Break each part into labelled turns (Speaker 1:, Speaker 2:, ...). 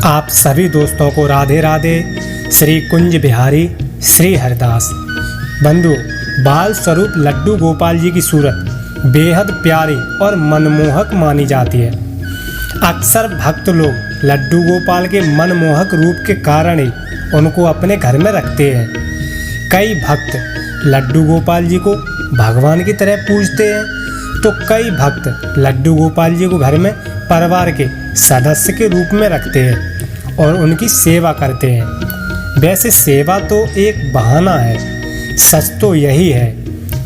Speaker 1: आप सभी दोस्तों को राधे राधे। श्री कुंज बिहारी श्री हरिदास। बंधु, बाल स्वरूप लड्डू गोपाल जी की सूरत बेहद प्यारी और मनमोहक मानी जाती है। अक्सर भक्त लोग लड्डू गोपाल के मनमोहक रूप के कारण ही उनको अपने घर में रखते हैं। कई भक्त लड्डू गोपाल जी को भगवान की तरह पूजते हैं, तो कई भक्त लड्डू गोपाल जी को घर में परिवार के सदस्य के रूप में रखते हैं और उनकी सेवा करते हैं। वैसे सेवा तो एक बहाना है, सच तो यही है,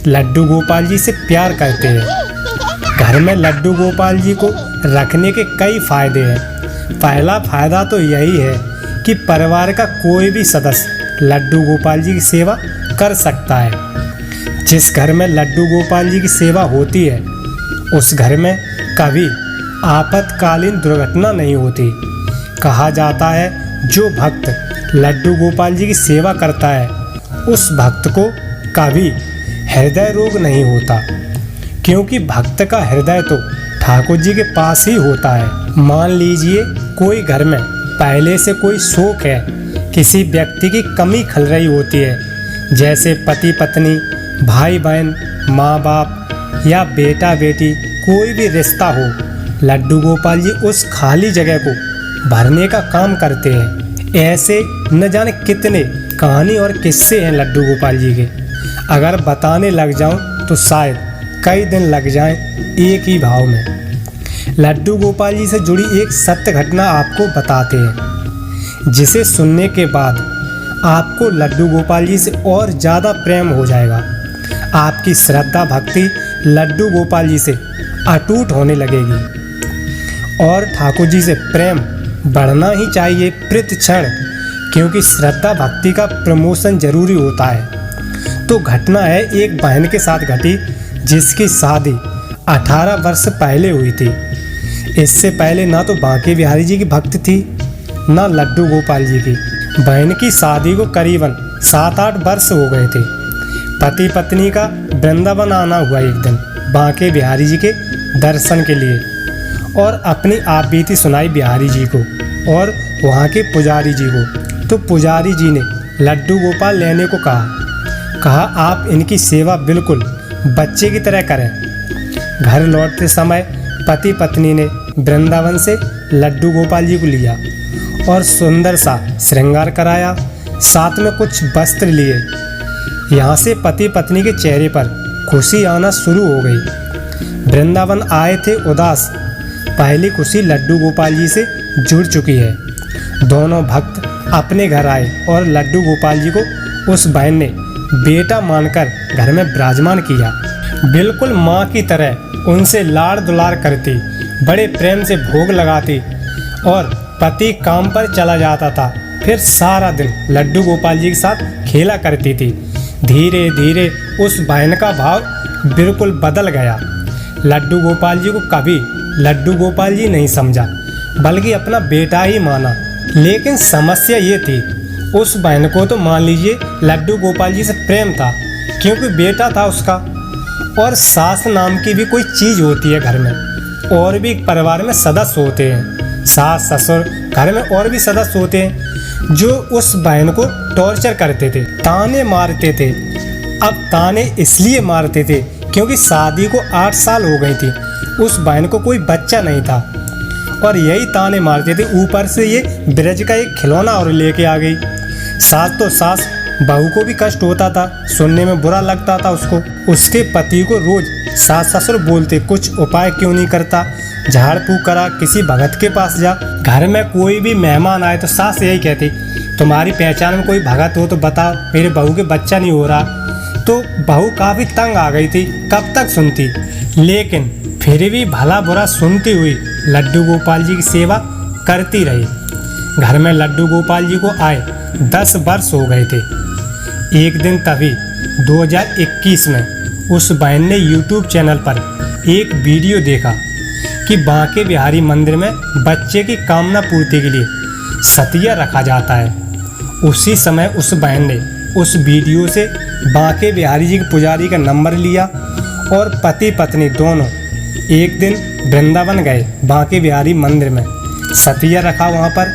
Speaker 1: लड्डू गोपाल जी से प्यार करते हैं। घर में लड्डू गोपाल जी को रखने के कई फायदे हैं। पहला फायदा तो यही है कि परिवार का कोई भी सदस्य लड्डू गोपाल जी की सेवा कर सकता है। जिस घर में लड्डू गोपाल जी की सेवा होती है, उस घर में कभी आपातकालीन दुर्घटना नहीं होती। कहा जाता है जो भक्त लड्डू गोपाल जी की सेवा करता है, उस भक्त को कभी हृदय रोग नहीं होता, क्योंकि भक्त का हृदय तो ठाकुर जी के पास ही होता है। मान लीजिए कोई घर में पहले से कोई शोक है, किसी व्यक्ति की कमी खल रही होती है, जैसे पति पत्नी, भाई बहन, माँ बाप या बेटा बेटी, कोई भी रिश्ता हो, लड्डू गोपाल जी उस खाली जगह को भरने का काम करते हैं। ऐसे न जाने कितने कहानी और किस्से हैं लड्डू गोपाल जी के। अगर बताने लग जाऊं तो शायद कई दिन लग जाएं एक ही भाव में। लड्डू गोपाल जी से जुड़ी एक सत्य घटना आपको बताते हैं, जिसे सुनने के बाद आपको लड्डू गोपाल जी से और ज़्यादा प्रेम हो जाएगा। आपकी श्रद्धा भक्ति लड्डू गोपाल जी से अटूट होने लगेगी और ठाकुर जी से प्रेम बढ़ना ही चाहिए प्रति क्षण, क्योंकि श्रद्धा भक्ति का प्रमोशन जरूरी होता है। तो घटना है एक बहन के साथ घटी, जिसकी शादी 18 वर्ष पहले हुई थी। इससे पहले ना तो बांके बिहारी जी की भक्त थी, ना लड्डू गोपाल जी की। बहन की शादी को करीबन 7-8 वर्ष हो गए थे। पति पत्नी का वृंदावन आना हुआ एक दिन बांके बिहारी जी के दर्शन के लिए, और अपनी आप बीती सुनाई बिहारी जी को और वहाँ के पुजारी जी को। तो पुजारी जी ने लड्डू गोपाल लेने को कहा आप इनकी सेवा बिल्कुल बच्चे की तरह करें। घर लौटते समय पति पत्नी ने वृंदावन से लड्डू गोपाल जी को लिया और सुंदर सा श्रृंगार कराया, साथ में कुछ वस्त्र लिए। यहाँ से पति पत्नी के चेहरे पर खुशी आना शुरू हो गई। वृंदावन आए थे उदास, पहली खुशी लड्डू गोपाल जी से जुड़ चुकी है। दोनों भक्त अपने घर आए और लड्डू गोपाल जी को उस बहन ने बेटा मानकर घर में विराजमान किया। बिल्कुल माँ की तरह उनसे लाड़ दुलार करती, बड़े प्रेम से भोग लगाती और पति काम पर चला जाता था। फिर सारा दिन लड्डू गोपाल जी के साथ खेला करती थी। धीरे धीरे उस बहन का भाव बिल्कुल बदल गया। लड्डू गोपाल जी को कभी लड्डू गोपाल जी नहीं समझा, बल्कि अपना बेटा ही माना। लेकिन समस्या ये थी, उस बहन को तो मान लीजिए लड्डू गोपाल जी से प्रेम था, क्योंकि बेटा था उसका। और सास नाम की भी कोई चीज़ होती है घर में, और भी परिवार में सदस्य होते हैं, सास ससुर, घर में और भी सदस्य होते हैं जो उस बहन को टॉर्चर करते थे, ताने मारते थे। अब ताने इसलिए मारते थे क्योंकि शादी को 8 साल हो गई थी, उस बहन को कोई बच्चा नहीं था, और यही ताने मारते थे। ऊपर से ये ब्रज का एक खिलौना और लेके आ गई। सास तो सास, बहू को भी कष्ट होता था, सुनने में बुरा लगता था उसको। उसके पति को रोज सास ससुर बोलते, कुछ उपाय क्यों नहीं करता, झाड़ फूक करा, किसी भगत के पास जा। घर में कोई भी मेहमान आए तो सास यही कहती, तुम्हारी पहचान में कोई भगत हो तो बताओ, मेरे बहू के बच्चा नहीं हो रहा। तो बहू काफ़ी तंग आ गई थी, कब तक सुनती। लेकिन फिर भी भला बुरा सुनती हुई लड्डू गोपाल जी की सेवा करती रही। घर में लड्डू गोपाल जी को आए 10 वर्ष हो गए थे। एक दिन तभी 2021 में उस बहन ने YouTube चैनल पर एक वीडियो देखा कि बांके बिहारी मंदिर में बच्चे की कामना पूर्ति के लिए सतिया रखा जाता है। उसी समय उस बहन ने उस वीडियो से बांके बिहारी जी के पुजारी का नंबर लिया और पति पत्नी दोनों एक दिन वृंदावन गए। बांके बिहारी मंदिर में सतिया रखा वहाँ पर,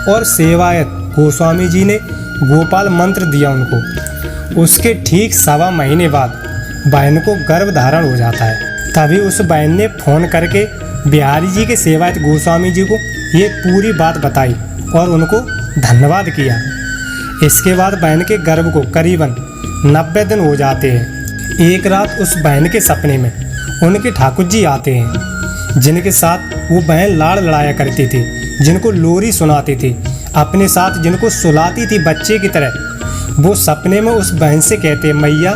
Speaker 1: और सेवायत गोस्वामी जी ने गोपाल मंत्र दिया उनको। उसके ठीक 1.25 महीने बाद बहन को गर्भ धारण हो जाता है। तभी उस बहन ने फ़ोन करके बिहारी जी के सेवायत गोस्वामी जी को ये पूरी बात बताई और उनको धन्यवाद किया। इसके बाद बहन के गर्भ को करीबन 90 दिन हो जाते हैं। एक रात उस बहन के सपने में उनके ठाकुर जी आते हैं, जिनके साथ वो बहन लाड़ लड़ाया करती थी, जिनको लोरी सुनाती थी, अपने साथ जिनको सुलाती थी बच्चे की तरह। वो सपने में उस बहन से कहते हैं, मैया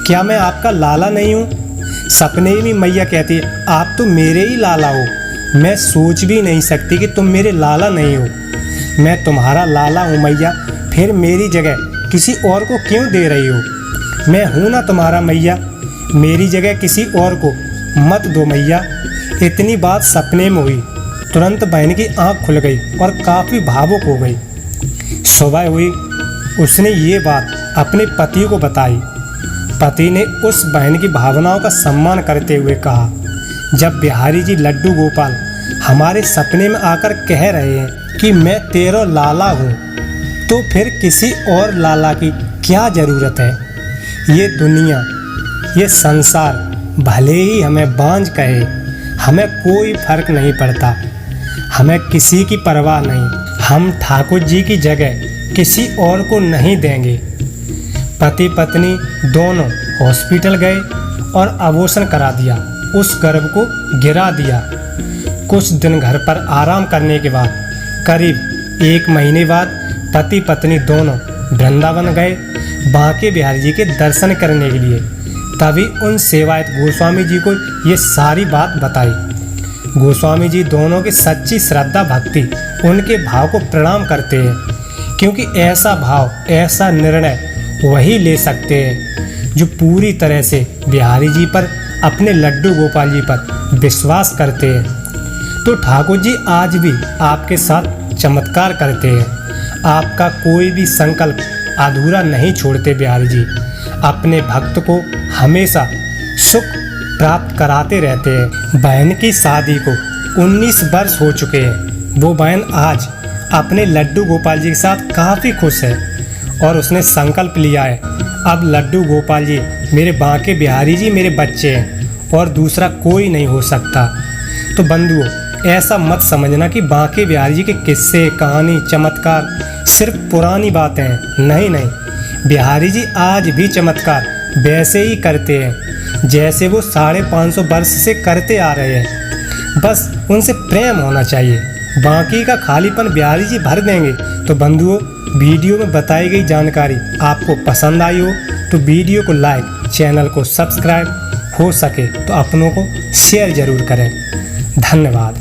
Speaker 1: क्या मैं आपका लाला नहीं हूँ? सपने में मैया कहती है, आप तो मेरे ही लाला हो। मैं सोच भी नहीं सकती कि तुम मेरे लाला नहीं हो। मैं तुम्हारा लाला हूँ मैया, फिर मेरी जगह किसी और को क्यों दे रही हो? मैं हूँ ना तुम्हारा मैया, मेरी जगह किसी और को मत दो मैया। इतनी बात सपने में हुई। तुरंत बहन की आंख खुल गई और काफ़ी भावुक हो गई। सुबह हुई, उसने ये बात अपने पति को बताई। पति ने उस बहन की भावनाओं का सम्मान करते हुए कहा, जब बिहारी जी लड्डू गोपाल हमारे सपने में आकर कह रहे हैं कि मैं तेरा लाला हूँ, तो फिर किसी और लाला की क्या ज़रूरत है? ये दुनिया, ये संसार भले ही हमें बांझ कहे, हमें कोई फर्क नहीं पड़ता। हमें किसी की परवाह नहीं। हम ठाकुर जी की जगह किसी और को नहीं देंगे। पति पत्नी दोनों हॉस्पिटल गए और अबॉर्शन करा दिया। उस गर्भ को गिरा दिया। कुछ दिन घर पर आराम करने के बाद करीब 1 महीने बाद पति पत्नी दोनों वृंदावन गए बांके बिहारी जी के दर्शन करने के लिए। तभी उन सेवायत गोस्वामी जी को ये सारी बात बताई। गोस्वामी जी दोनों की सच्ची श्रद्धा भक्ति उनके भाव को प्रणाम करते हैं, क्योंकि ऐसा भाव, ऐसा निर्णय वही ले सकते हैं जो पूरी तरह से बिहारी जी पर, अपने लड्डू गोपाल जी पर विश्वास करते हैं। तो ठाकुर जी आज भी आपके साथ चमत्कार करते हैं। आपका कोई भी संकल्प अधूरा नहीं छोड़ते बिहारी जी। अपने भक्त को हमेशा सुख प्राप्त कराते रहते हैं। बहन की शादी को 19 वर्ष हो चुके हैं। वो बहन आज अपने लड्डू गोपाल जी के साथ काफ़ी खुश है और उसने संकल्प लिया है, अब लड्डू गोपाल जी मेरे बांके बिहारी जी मेरे बच्चे हैं और दूसरा कोई नहीं हो सकता। तो बंधुओं, ऐसा मत समझना कि बांके बिहारी जी के किस्से, कहानी, चमत्कार सिर्फ पुरानी बातें हैं। नहीं नहीं, बिहारी जी आज भी चमत्कार वैसे ही करते हैं जैसे वो 550 वर्ष से करते आ रहे हैं। बस उनसे प्रेम होना चाहिए। बाकी का खालीपन बिहारी जी भर देंगे। तो बंधुओं, वीडियो में बताई गई जानकारी आपको पसंद आई हो तो वीडियो को लाइक, चैनल को सब्सक्राइब, हो सके तो अपनों को शेयर जरूर करें। धन्यवाद।